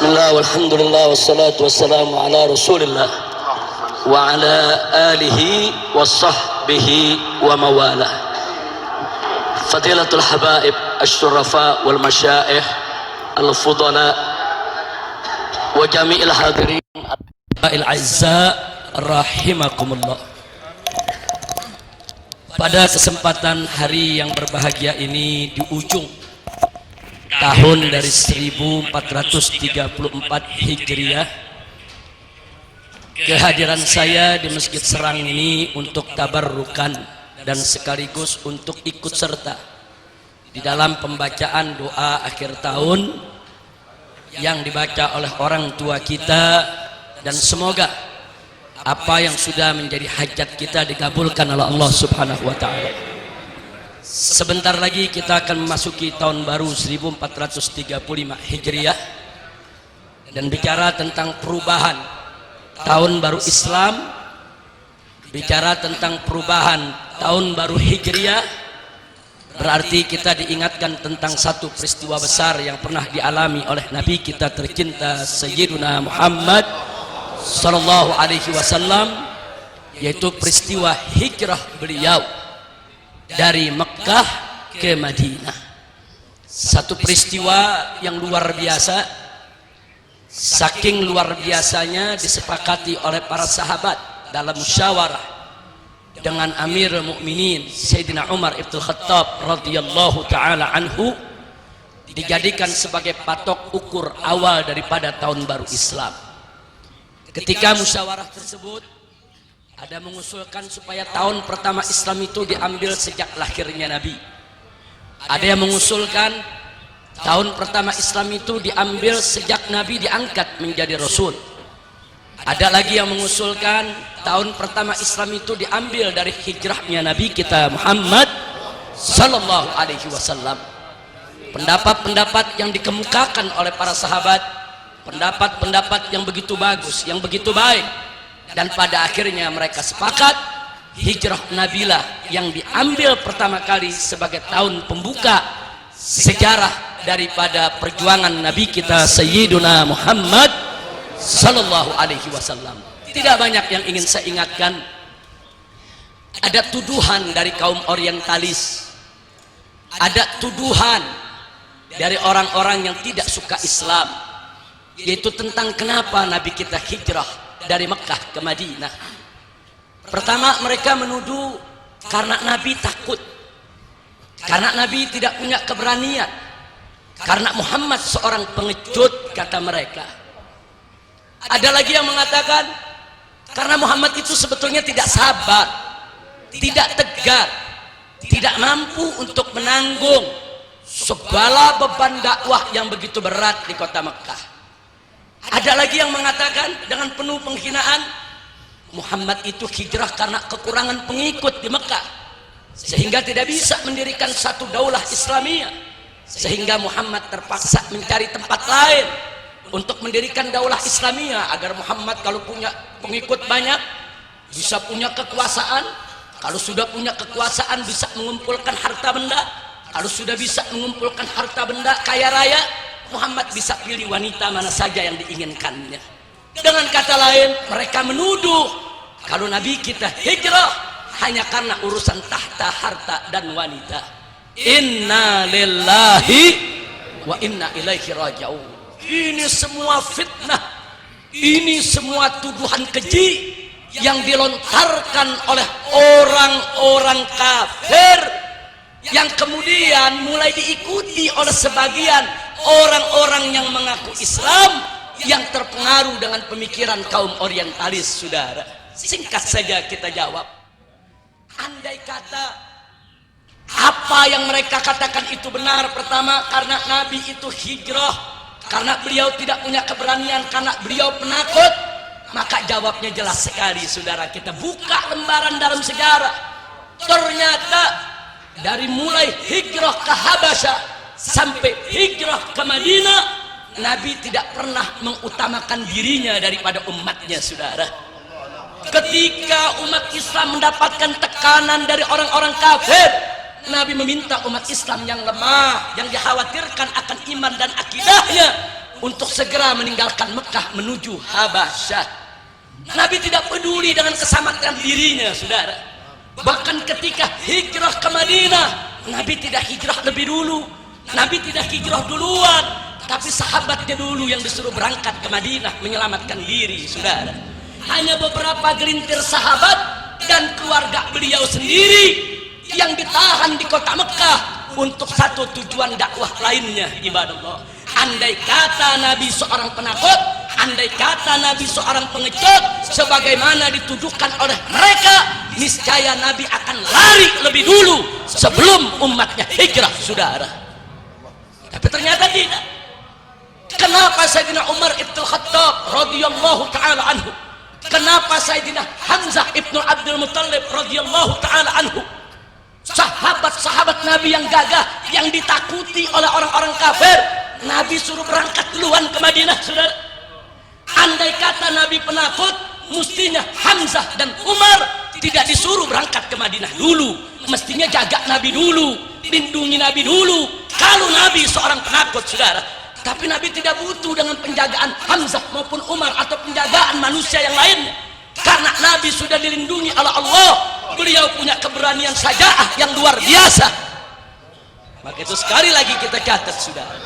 Bismillah walhamdulillah wassalatu wassalamu ala rasulillah wa ala alihi wa sahbihi wa mawalah. Fadilatul habaib asy-syurafa wal masyaikh al-fudala wa jami'il hadirin al-azza rahimakumullah. Pada kesempatan hari yang berbahagia ini, di ujung tahun dari 1434 Hijriah, kehadiran saya di Masjid Serang ini untuk tabarrukan dan sekaligus untuk ikut serta di dalam pembacaan doa akhir tahun yang dibaca oleh orang tua kita, dan semoga apa yang sudah menjadi hajat kita dikabulkan oleh Allah Subhanahu wa taala. Sebentar lagi kita akan memasuki tahun baru 1435 Hijriah, dan bicara tentang perubahan tahun baru Islam, bicara tentang perubahan tahun baru Hijriah, berarti kita diingatkan tentang satu peristiwa besar yang pernah dialami oleh Nabi kita tercinta Sayyiduna Muhammad sallallahu alaihi wasallam, yaitu peristiwa hijrah beliau dari Mekah ke Madinah. Satu peristiwa yang luar biasa, saking luar biasanya disepakati oleh para sahabat dalam musyawarah dengan Amir Mukminin Sayyidina Umar ibn Khattab radhiyallahu taala anhu, dijadikan sebagai patok ukur awal daripada tahun baru Islam. Ketika musyawarah tersebut, ada mengusulkan supaya tahun pertama Islam itu diambil sejak lahirnya Nabi. Ada yang mengusulkan tahun pertama Islam itu diambil sejak Nabi diangkat menjadi Rasul. Ada lagi yang mengusulkan tahun pertama Islam itu diambil dari hijrahnya Nabi kita Muhammad sallallahu alaihi wasallam. Pendapat-pendapat yang dikemukakan oleh para sahabat, pendapat-pendapat yang begitu bagus, yang begitu baik, dan pada akhirnya mereka sepakat hijrah Nabilah yang diambil pertama kali sebagai tahun pembuka sejarah daripada perjuangan Nabi kita Sayyiduna Muhammad sallallahu alaihi wasallam. Tidak banyak yang ingin saya ingatkan. Ada tuduhan dari kaum orientalis, ada tuduhan dari orang-orang yang tidak suka Islam, yaitu tentang kenapa Nabi kita hijrah dari Mekah ke Madinah. Pertama, mereka menuduh karena Nabi takut, karena Nabi tidak punya keberanian, karena Muhammad seorang pengecut, kata mereka. Ada lagi yang mengatakan karena Muhammad itu sebetulnya tidak sabar, tidak tegar, tidak mampu untuk menanggung segala beban dakwah yang begitu berat di kota Mekah. Ada lagi yang mengatakan dengan penuh penghinaan, Muhammad itu hijrah karena kekurangan pengikut di Mekah, sehingga tidak bisa mendirikan satu daulah Islamiyah, sehingga Muhammad terpaksa mencari tempat lain untuk mendirikan daulah Islamiyah, agar Muhammad kalau punya pengikut banyak bisa punya kekuasaan, kalau sudah punya kekuasaan bisa mengumpulkan harta benda, kalau sudah bisa mengumpulkan harta benda kaya raya, Muhammad bisa pilih wanita mana saja yang diinginkannya. Dengan kata lain, mereka menuduh kalau Nabi kita hijrah hanya karena urusan tahta, harta, dan wanita. Inna lillahi wa inna ilaihi raji'un. Ini semua fitnah, ini semua tuduhan keji yang dilontarkan oleh orang-orang kafir, yang kemudian mulai diikuti oleh sebagian orang-orang yang mengaku Islam yang terpengaruh dengan pemikiran kaum orientalis. Saudara, singkat saja kita jawab, andai kata apa yang mereka katakan itu benar, pertama karena Nabi itu hijrah karena beliau tidak punya keberanian, karena beliau penakut, maka jawabnya jelas sekali. Saudara, kita buka lembaran dalam sejarah, ternyata dari mulai hijrah ke Habasyah sampai hijrah ke Madinah, Nabi tidak pernah mengutamakan dirinya daripada umatnya. Saudara, ketika umat Islam mendapatkan tekanan dari orang-orang kafir, Nabi meminta umat Islam yang lemah, yang dikhawatirkan akan iman dan akidahnya, untuk segera meninggalkan Mekah menuju Habasyah. Nabi tidak peduli dengan keselamatan dirinya, saudara. Bahkan ketika hijrah ke Madinah, Nabi tidak hijrah lebih dulu. Nabi tidak hijrah duluan, tapi sahabatnya dulu yang disuruh berangkat ke Madinah menyelamatkan diri, saudara. Hanya beberapa gelintir sahabat dan keluarga beliau sendiri yang ditahan di kota Mekah untuk satu tujuan dakwah lainnya, ibadah Allah. Andai kata Nabi seorang penakut, andai kata Nabi seorang pengecut, sebagaimana dituduhkan oleh mereka, niscaya Nabi akan lari lebih dulu sebelum umatnya hijrah, saudara. Tapi ternyata tidak. Kenapa Sayyidina Umar ibn Khattab radhiyallahu taala anhu, kenapa Sayyidina Hamzah ibn Abdul Muttalib radhiyallahu taala anhu, sahabat-sahabat Nabi yang gagah, yang ditakuti oleh orang-orang kafir, Nabi suruh berangkat duluan ke Madinah, saudara. Andai kata Nabi penakut, mestinya Hamzah dan Umar tidak disuruh berangkat ke Madinah dulu. Mestinya jaga Nabi dulu, lindungi Nabi dulu. Kalau Nabi seorang penakut, saudara. Tapi Nabi tidak butuh dengan penjagaan Hamzah maupun Umar atau penjagaan manusia yang lainnya. Karena Nabi sudah dilindungi oleh Allah. Beliau punya keberanian syaja'ah yang luar biasa. Maka itu sekali lagi kita catat, saudara.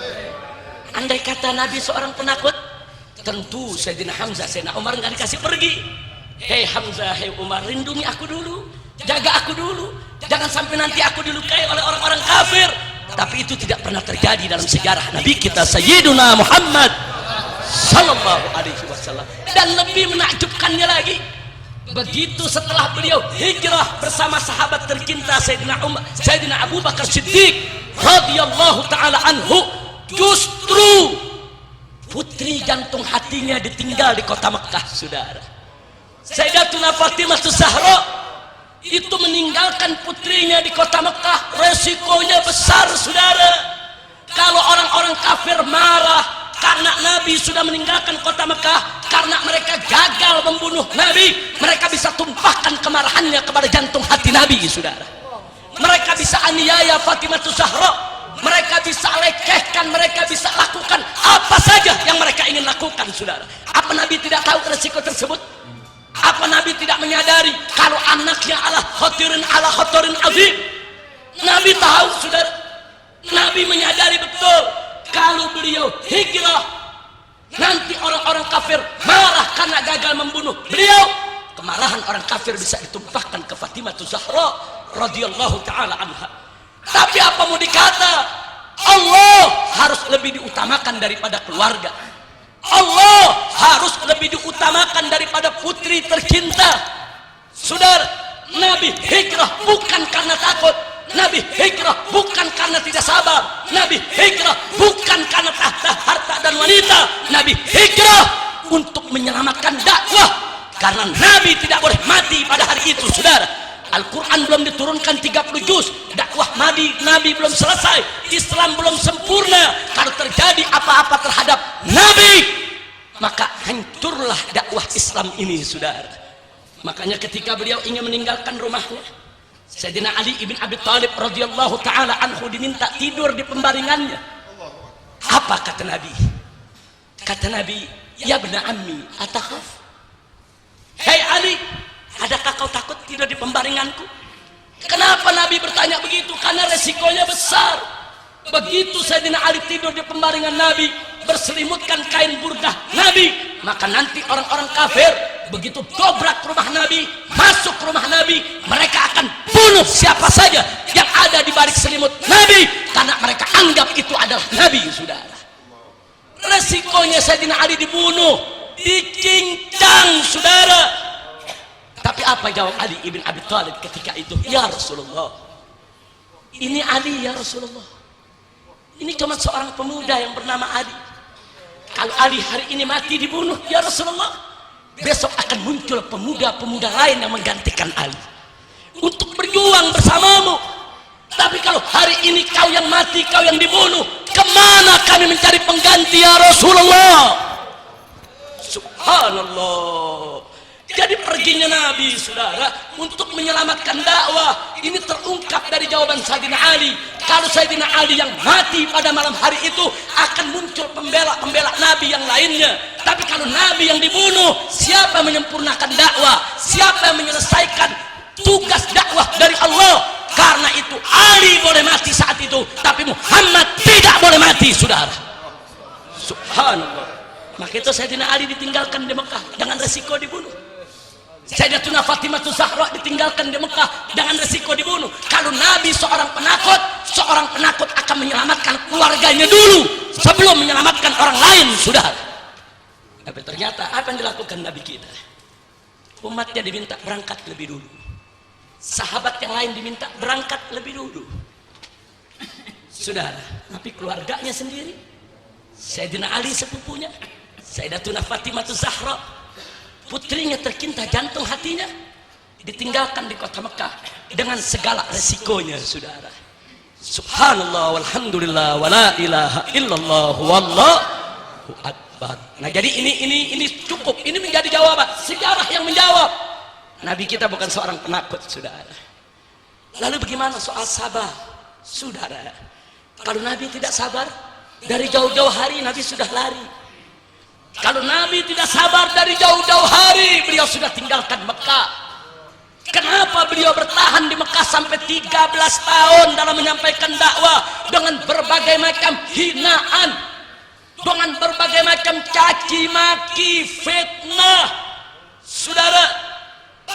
Andai kata Nabi seorang penakut, tentu Sayyidina Hamzah, Sayyidina Umar nggak dikasih pergi. Hei Hamzah, hei Umar, lindungi aku dulu, jaga aku dulu, jangan sampai nanti aku dilukai oleh orang-orang kafir. Tapi itu tidak pernah terjadi dalam sejarah Nabi kita Sayyiduna Muhammad sallallahu alaihi wasallam. Dan lebih menakjubkannya lagi, begitu setelah beliau hijrah bersama sahabat tercinta Sayyidina Abu Bakar Siddiq radhiyallahu taala anhu, justru putri jantung hatinya ditinggal di kota Mekah, saudara. Sayyidatuna Fatimah Zahra itu meninggalkan putrinya di kota Mekah, resikonya besar, saudara. Kalau orang-orang kafir marah karena Nabi sudah meninggalkan kota Mekah, karena mereka gagal membunuh Nabi, mereka bisa tumpahkan kemarahannya kepada jantung hati Nabi, saudara. Mereka bisa aniaya Fatimah Zahra, mereka bisa lecehkan, mereka bisa lakukan apa saja yang mereka ingin lakukan, saudara. Apa Nabi tidak tahu resiko tersebut? Apa Nabi tidak menyadari kalau anaknya ala khotirin azim? Nabi tahu, saudara. Nabi menyadari betul kalau beliau hijrah, nanti orang-orang kafir marah karena gagal membunuh beliau. Kemarahan orang kafir bisa ditumpahkan ke Fatimah Zahra radhiyallahu taala anha. Tapi apa mau dikata, Allah harus lebih diutamakan daripada keluarga. Allah harus lebih diutamakan daripada putri tercinta. Saudara, Nabi hijrah bukan karena takut. Nabi hijrah bukan karena tidak sabar. Nabi hijrah bukan karena tahta harta dan wanita. Nabi hijrah untuk menyelamatkan dakwah. Karena Nabi tidak boleh mati pada hari itu, saudara. Al-Quran belum diturunkan 30 juz, dakwah Nabi belum selesai, Islam belum sempurna. Kalau terjadi apa-apa terhadap Nabi, maka hancurlah dakwah Islam ini, saudara. Makanya ketika beliau ingin meninggalkan rumahnya, Sayyidina Ali ibn Abi Thalib radhiyallahu taala anhu diminta tidur di pembaringannya. Apa kata Nabi? Kata Nabi, ya bna ammi, atakhaf? Hei Ali, adakah kau takut tidur di pembaringanku? Kenapa Nabi bertanya begitu? Karena resikonya besar. Begitu Sayyidina Ali tidur di pembaringan Nabi, berselimutkan kain burdah Nabi, maka nanti orang-orang kafir begitu dobrak rumah Nabi, masuk rumah Nabi, mereka akan bunuh siapa saja yang ada di balik selimut Nabi, karena mereka anggap itu adalah Nabi, saudara. Resikonya Sayyidina Ali dibunuh, dicincang, saudara. Tapi apa jawab Ali ibn Abi Thalib ketika itu? Ya Rasulullah, ini Ali ya Rasulullah. Ini cuma seorang pemuda yang bernama Ali. Kalau Ali hari ini mati dibunuh, ya Rasulullah, besok akan muncul pemuda-pemuda lain yang menggantikan Ali untuk berjuang bersamamu. Tapi kalau hari ini kau yang mati, kau yang dibunuh, kemana kami mencari pengganti ya Rasulullah? Subhanallah. Jadi perginya Nabi, saudara, untuk menyelamatkan dakwah. Ini terungkap dari jawaban Sayyidina Ali. Kalau Sayyidina Ali yang mati pada malam hari itu, akan muncul pembela-pembela Nabi yang lainnya. Tapi kalau Nabi yang dibunuh, siapa yang menyempurnakan dakwah? Siapa yang menyelesaikan tugas dakwah dari Allah? Karena itu Ali boleh mati saat itu, tapi Muhammad tidak boleh mati, saudara. Subhanallah. Maka itu Sayyidina Ali ditinggalkan di Mekah dengan resiko dibunuh. Sayyidatuna Fatimah Zahra ditinggalkan di Mekah dengan resiko dibunuh. Kalau Nabi seorang penakut akan menyelamatkan keluarganya dulu sebelum menyelamatkan orang lain, sudah. Tapi ternyata apa yang dilakukan Nabi kita? Umatnya diminta berangkat lebih dulu. Sahabat yang lain diminta berangkat lebih dulu. Sudah, tapi keluarganya sendiri, Sayyidina Ali sepupunya, Sayyidatuna Fatimah Zahra, putrinya tercinta, jantung hatinya, ditinggalkan di kota Mekah dengan segala resikonya, saudara. Subhanallah walhamdulillah wala ilaha illallah wallahu akbar. Nah, jadi ini cukup, ini menjadi jawaban, sejarah yang menjawab. Nabi kita bukan seorang penakut, saudara. Lalu bagaimana soal sabar, saudara? Kalau Nabi tidak sabar, dari jauh-jauh hari Nabi sudah lari. Kalau Nabi tidak sabar, dari jauh-jauh hari beliau sudah tinggalkan Mekah. Kenapa beliau bertahan di Mekah sampai 13 tahun dalam menyampaikan dakwah dengan berbagai macam hinaan, dengan berbagai macam caci maki, fitnah? Saudara,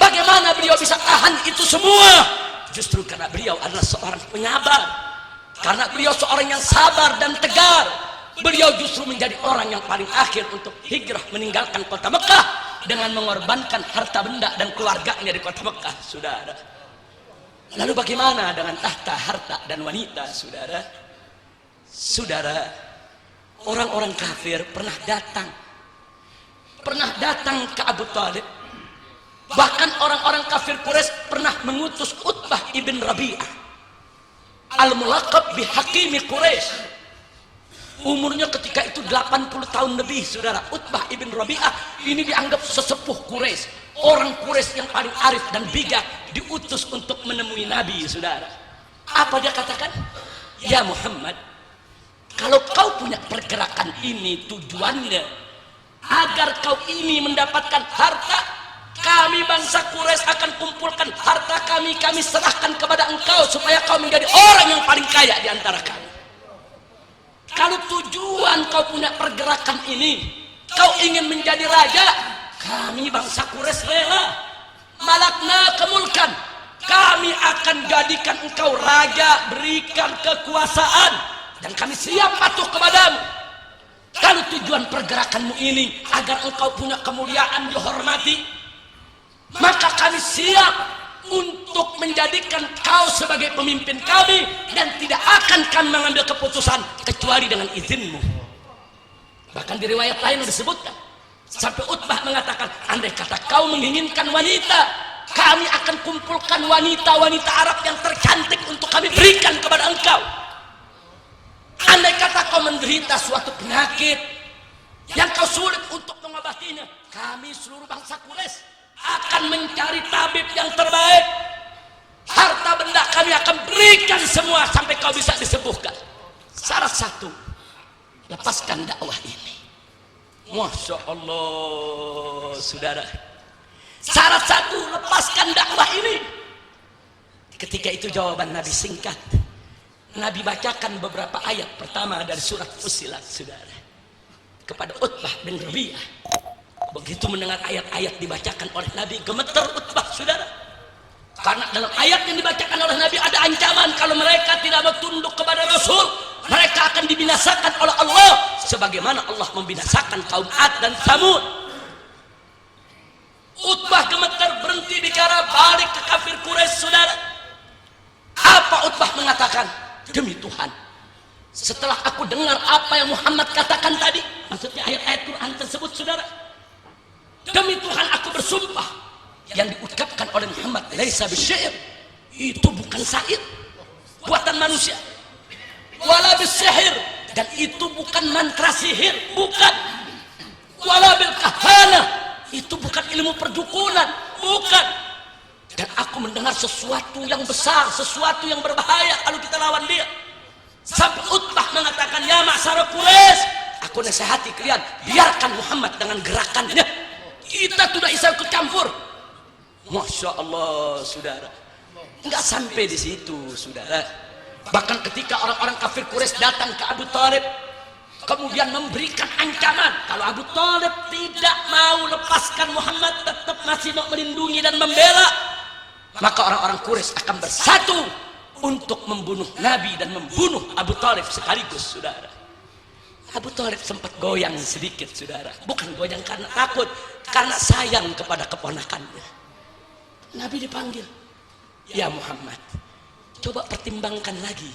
bagaimana beliau bisa tahan itu semua? Justru karena beliau adalah seorang penyabar. Karena beliau seorang yang sabar dan tegar, beliau justru menjadi orang yang paling akhir untuk hijrah meninggalkan kota Mekah dengan mengorbankan harta benda dan keluarganya di kota Mekah, saudara. Lalu bagaimana dengan tahta, harta dan wanita, saudara? Saudara, orang-orang kafir pernah datang ke Abu Talib. Bahkan orang-orang kafir Quraisy pernah mengutus Utbah ibn Rabi'ah, al-mulaqab bihakimi Quraisy. Umurnya ketika itu 80 tahun lebih, saudara. Utbah ibn Rabi'ah ini dianggap sesepuh Quraisy, orang Quraisy yang paling arif dan bijak, diutus untuk menemui Nabi, saudara. Apa dia katakan? Ya Muhammad, kalau kau punya pergerakan ini tujuannya agar kau ini mendapatkan harta, kami bangsa Quraisy akan kumpulkan harta kami serahkan kepada engkau supaya kau menjadi orang yang paling kaya di antara kami. Kalau tujuan kau punya pergerakan ini, kau ingin menjadi raja, kami bangsa Quraisy rela. Malakna kemulkan, kami akan jadikan engkau raja, berikan kekuasaan, dan kami siap patuh kepadamu. Kalau tujuan pergerakanmu ini agar engkau punya kemuliaan, dihormati, maka kami siap untuk menjadikan kau sebagai pemimpin kami, dan tidak akan kami mengambil keputusan kecuali dengan izinmu. Bahkan di riwayat lain disebutkan sampai Utbah mengatakan, andai kata kau menginginkan wanita, kami akan kumpulkan wanita-wanita Arab yang tercantik untuk kami berikan kepada engkau. Andai kata kau menderita suatu penyakit yang kau sulit untuk mengobatinya, kami seluruh bangsa Quraisy akan mencari tabib yang terbaik. Harta benda kami akan berikan semua sampai kau bisa disembuhkan. Syarat satu, lepaskan dakwah ini. Masya Allah, saudara. Syarat satu, lepaskan dakwah ini. Ketika itu jawaban Nabi singkat. Nabi bacakan beberapa ayat pertama dari surat Fussilat, saudara, kepada Utbah bin Rabi'ah. Begitu mendengar ayat-ayat dibacakan oleh Nabi, gemeter Utbah, saudara. Karena dalam ayat yang dibacakan oleh Nabi ada ancaman, kalau mereka tidak mau tunduk kepada Rasul, mereka akan dibinasakan oleh Allah sebagaimana Allah membinasakan kaum Ad dan Samud. Utbah gemeter, berhenti bicara, balik ke kafir Quraisy, saudara. Apa Utbah mengatakan? Demi Tuhan, setelah aku dengar apa yang Muhammad katakan tadi, maksudnya ayat-ayat Quran tersebut, saudara, demi Tuhan aku bersumpah, yang diucapkan oleh Muhammad laisa bisyair, itu bukan syair buatan manusia, wala bisihir, dan itu bukan mantra sihir, bukan, wala bil kahana, Itu bukan ilmu perdukunan, bukan. Dan aku mendengar sesuatu yang besar, sesuatu yang berbahaya kalau kita lawan dia. Sampai Utbah mengatakan, ya ma'syar Quraisy, aku nasihati kalian, biarkan Muhammad dengan gerakannya, kita tidak bisa ikut campur. Masya Allah, saudara. Enggak sampai di situ, saudara. Bahkan ketika orang-orang kafir Quraisy datang ke Abu Thalib, kemudian memberikan ancaman, kalau Abu Thalib tidak mau lepaskan Muhammad, tetap masih mau melindungi dan membela, maka orang-orang Quraisy akan bersatu untuk membunuh Nabi dan membunuh Abu Thalib sekaligus, saudara. Abu Thalib sempat goyang sedikit, saudara. Bukan goyang karena takut, karena sayang kepada keponakannya. Nabi dipanggil, ya Muhammad, coba pertimbangkan lagi.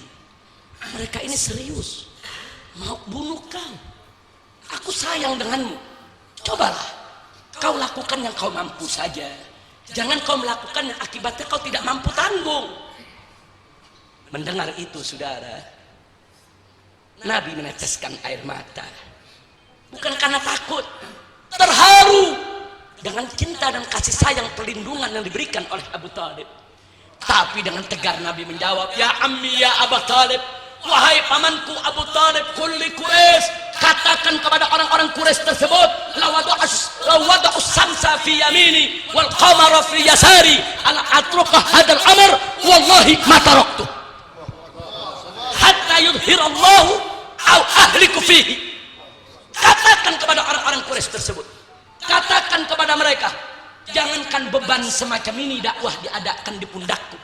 Mereka ini serius mau bunuh kau. Aku sayang denganmu. Cobalah kau lakukan yang kau mampu saja. Jangan kau melakukan yang akibatnya kau tidak mampu tanggung. Mendengar itu, saudara, Nabi meneteskan air mata. Bukan karena takut, terharu dengan cinta dan kasih sayang perlindungan yang diberikan oleh Abu Thalib. Tapi dengan tegar Nabi menjawab, ya ammi ya Abu Thalib, wahai pamanku Abu Thalib, kulli Quraisy, katakan kepada orang-orang Quraisy tersebut, lawada'us samsa fi yamini wal qamara fi yasari ala atruqah hadal amr wallahi ma taraktu hatta yudhirallahu au ahliku fihi. Katakan kepada orang-orang Quraisy tersebut, katakan kepada mereka, jangankan beban semacam ini dakwah diadakan di pundakku.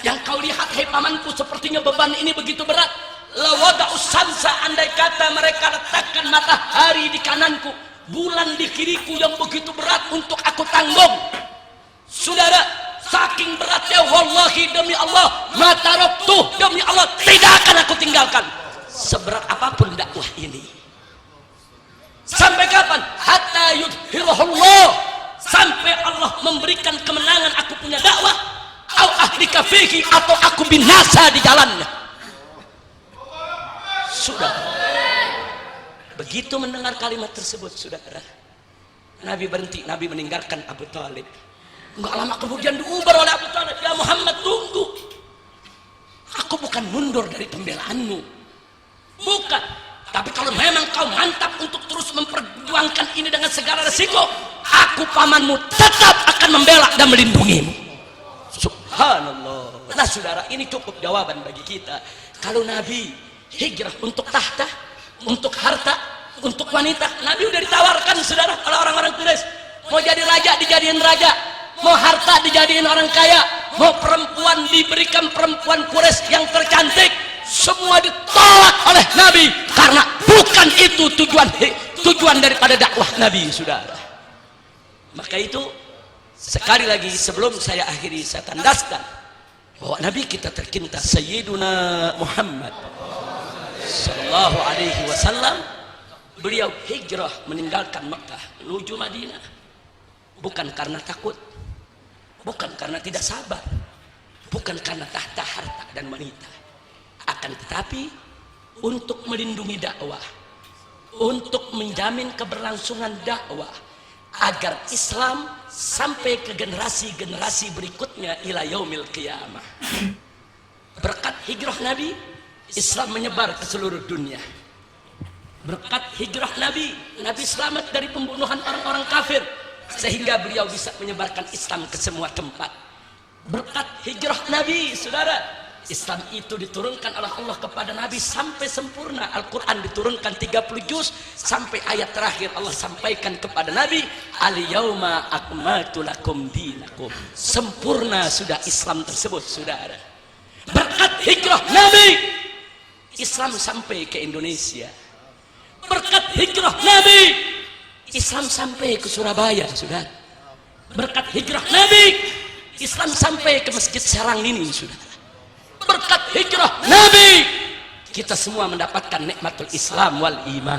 Yang kau lihat, hei pamanku, sepertinya beban ini begitu berat. Lawada'us samsa, andai kata mereka letakkan matahari di kananku, bulan di kiriku yang begitu berat untuk aku tanggung. Saudara, saking beratnya, wallahi demi Allah, mataraktu, demi Allah, tidak akan aku tinggalkan. Seberat apapun dakwah ini. Sampai kapan? Hatta yudhirahullah, sampai Allah memberikan kemenangan aku punya dakwah, au ahlika fihi, atau aku binasa di jalannya. Sudah. Begitu mendengar kalimat tersebut, saudara, Nabi berhenti. Nabi meninggalkan Abu Thalib. Enggak lama kemudian diubar oleh Abu Thalib, ya Muhammad, tunggu, aku bukan mundur dari pembelaanmu, bukan. Tapi kalau memang kau mantap untuk terus memperjuangkan ini dengan segala resiko, aku pamanmu tetap akan membela dan melindungimu. Subhanallah. Nah saudara, ini cukup jawaban bagi kita. Kalau Nabi hijrah untuk tahta, untuk harta, untuk wanita, Nabi udah ditawarkan, saudara, oleh orang-orang Quraisy. Mau jadi raja dijadiin raja, mau harta dijadiin orang kaya, mau perempuan diberikan perempuan Quraisy yang tercantik, semua ditolak oleh Nabi karena bukan itu tujuan daripada dakwah Nabi, saudara. Maka itu, sekali lagi sebelum saya akhiri, saya tandaskan bahwa Nabi kita tercinta Sayyiduna Muhammad sallallahu alaihi wasallam, beliau hijrah meninggalkan Mekah menuju Madinah bukan karena takut, bukan karena tidak sabar, bukan karena tahta harta dan wanita, akan tetapi untuk melindungi dakwah, untuk menjamin keberlangsungan dakwah agar Islam sampai ke generasi-generasi berikutnya ila yaumil qiyamah. Berkat hijrah Nabi, Islam menyebar ke seluruh dunia. Berkat hijrah Nabi, Nabi selamat dari pembunuhan orang-orang kafir sehingga beliau bisa menyebarkan Islam ke semua tempat. Berkat hijrah Nabi, saudara, Islam itu diturunkan oleh Allah kepada Nabi sampai sempurna. Al-Quran diturunkan 30 juz sampai ayat terakhir Allah sampaikan kepada Nabi, al-yauma akmaltu lakum dinakum. Sempurna sudah Islam tersebut, saudara. Berkat hijrah Nabi, Islam sampai ke Indonesia. Berkat hijrah Nabi, Islam sampai ke Surabaya, saudara. Berkat hijrah Nabi, Islam sampai ke Masjid Serang ini, saudara. Berkat hijrah Nabi, kita semua mendapatkan nikmatul Islam wal iman.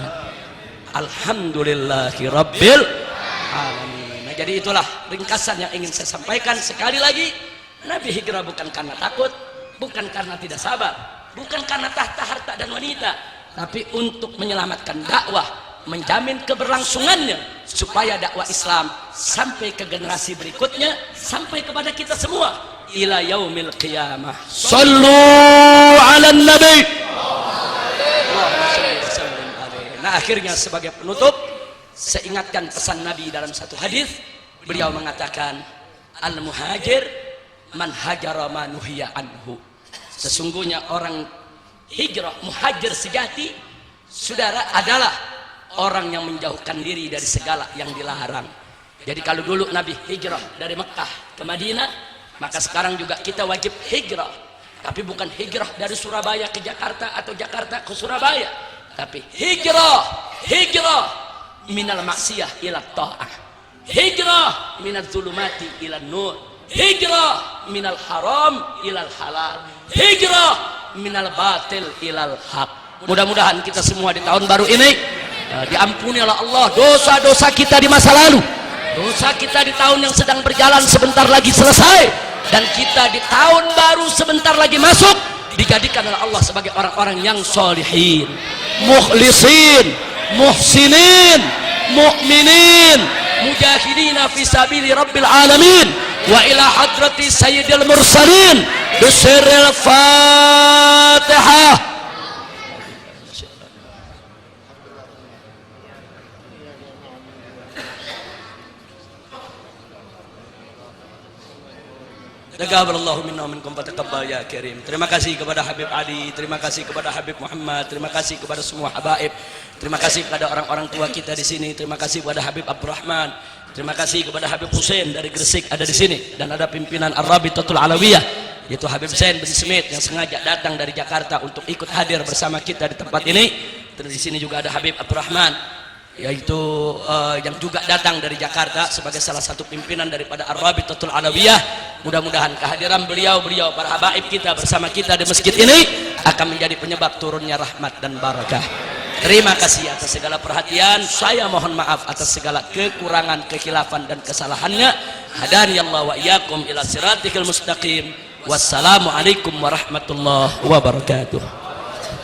Alhamdulillahi rabbil alamin. Nah, jadi itulah ringkasan yang ingin saya sampaikan. Sekali lagi, Nabi hijrah bukan karena takut, bukan karena tidak sabar, bukan karena tahta harta dan wanita, tapi untuk menyelamatkan dakwah, menjamin keberlangsungannya supaya dakwah Islam sampai ke generasi berikutnya, sampai kepada kita semua ila yaumil qiyamah. Sallu ala nabi. Nah, akhirnya sebagai penutup, saya ingatkan pesan Nabi dalam satu hadis. Beliau mengatakan, al-muhajir man hajara ma nuhiya anhu. Sesungguhnya orang hijrah, muhajir sejati, saudara, adalah orang yang menjauhkan diri dari segala yang dilarang. Jadi kalau dulu Nabi hijrah dari Mekah ke Madinah, maka sekarang juga kita wajib hijrah. Tapi bukan hijrah dari Surabaya ke Jakarta atau Jakarta ke Surabaya, tapi hijrah minal maksiyah ila ta'ah, hijrah minal zulumati ila nur, hijrah minal haram ilal halal, hijrah minal batil ilal haq. Mudah-mudahan kita semua di tahun baru ini diampuni oleh Allah dosa-dosa kita di masa lalu, dosa kita di tahun yang sedang berjalan sebentar lagi selesai, dan kita di tahun baru sebentar lagi masuk dijadikan oleh Allah sebagai orang-orang yang solihin, mukhlisin, muhsinin, mu'minin, mujahidina fi sabili rabbil alamin, wa ila hadrati sayyidil mursalin bisirril fatihah. Taqabbalallahu minna wa minkum fataqabbal ya karim. Terima kasih kepada Habib Ali, terima kasih kepada Habib Muhammad, terima kasih kepada semua habaib, terima kasih kepada orang-orang tua kita di sini, terima kasih kepada Habib Abdurrahman, terima kasih kepada Habib Hussein dari Gresik ada di sini, dan ada pimpinan Ar-Rabitatul Alawiyah yaitu Habib Zain bin Smith yang sengaja datang dari Jakarta untuk ikut hadir bersama kita di tempat ini. Terus di sini juga ada Habib Abdurrahman yaitu yang juga datang dari Jakarta sebagai salah satu pimpinan daripada Ar-Rabitatul Alawiyah. Mudah-mudahan kehadiran beliau para habaib kita bersama kita di masjid ini akan menjadi penyebab turunnya rahmat dan barakah. Terima kasih atas segala perhatian. Saya mohon maaf atas segala kekurangan, kekhilafan dan kesalahannya. Hadani Allah wa iyyakum ila siratikal mustaqim. Wassalamualaikum warahmatullahi wabarakatuh.